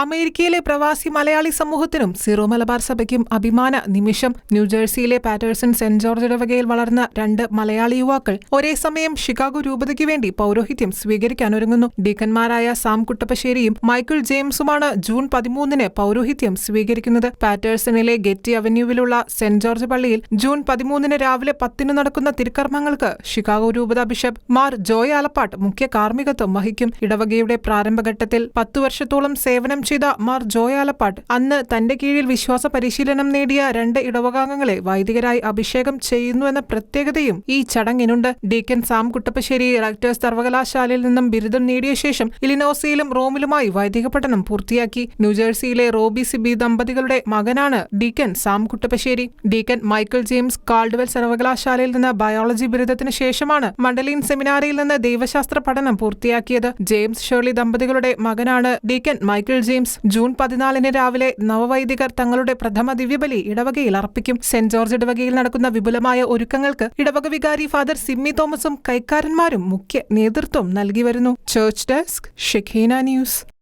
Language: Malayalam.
അമേരിക്കയിലെ പ്രവാസി മലയാളി സമൂഹത്തിനും സിറോ മലബാർ സഭയ്ക്കും അഭിമാന നിമിഷം. ന്യൂജേഴ്സിയിലെ പാറ്റേഴ്സൺ സെന്റ് ജോർജ് ഇടവകയിൽ വളർന്ന രണ്ട് മലയാളി യുവാക്കൾ ഒരേ സമയം ഷിക്കാഗോ രൂപതയ്ക്ക് വേണ്ടി പൗരോഹിത്യം സ്വീകരിക്കാനൊരുങ്ങുന്നു. ഡീക്കന്മാരായ സാം കുട്ടപ്പശ്ശേരിയും മൈക്കിൾ ജെയിംസുമാണ് ജൂൺ 13 പൗരോഹിത്യം സ്വീകരിക്കുന്നത്. പാറ്റേഴ്സണിലെ ഗെറ്റി അവന്യൂവിലുള്ള സെന്റ് ജോർജ് പള്ളിയിൽ ജൂൺ 13 രാവിലെ 10 നടക്കുന്ന തിരുക്കർമ്മങ്ങൾക്ക് ഷിക്കാഗോ രൂപത ബിഷപ്പ് മാർ ജോയ് ആലപ്പാട്ട് മുഖ്യ കാർമ്മികത്വം വഹിക്കും. ഇടവകയുടെ പ്രാരംഭഘട്ടത്തിൽ 10 വർഷത്തോളം സേവനം ചെയ്ത മാർ ജോയ് ആലപ്പാട്ട് അന്ന് തന്റെ കീഴിൽ വിശ്വാസ പരിശീലനം നേടിയ 2 ഇടവകാംഗങ്ങളെ വൈദികരായി അഭിഷേകം ചെയ്യുന്നുവെന്ന പ്രത്യേകതയും ഈ ചടങ്ങിനുണ്ട്. ഡീക്കൻ സാം കുട്ടപ്പശ്ശേരി റൈറ്റേഴ്സ് സർവകലാശാലയിൽ നിന്നും ബിരുദം നേടിയ ശേഷം ഇലിനോസിയിലും റോമിലുമായി വൈദിക പഠനം പൂർത്തിയാക്കി. ന്യൂജേഴ്സിയിലെ റോബി സിബി ദമ്പതികളുടെ മകനാണ് deacon Sam Kuttappasseri. Deacon Michael James Caldwell സർവകലാശാലയിൽ നിന്ന് ബയോളജി ബിരുദത്തിന് ശേഷമാണ് മണ്ടലീൻ സെമിനാരിയിൽ നിന്ന് ദൈവശാസ്ത്ര പഠനം പൂർത്തിയാക്കിയത്. ജെയിംസ് ഷേർലി ദമ്പതികളുടെ മകനാണ് ഡീക്കൻ മൈക്കിൾ ജെയിംസ്. ജൂൺ 14 രാവിലെ നവവൈദികർ തങ്ങളുടെ പ്രഥമ ദിവ്യബലി ഇടവകയിൽ അർപ്പിക്കും. സെന്റ് ജോർജ് ഇടവകയിൽ നടക്കുന്ന വിപുലമായ ഒരുക്കങ്ങൾക്ക് ഇടവക വികാരി ഫാദർ സിമ്മി തോമസും കൈക്കാരന്മാരും മുഖ്യ നേതൃത്വം നൽകി വരുന്നു. Church desk, Shekinah news.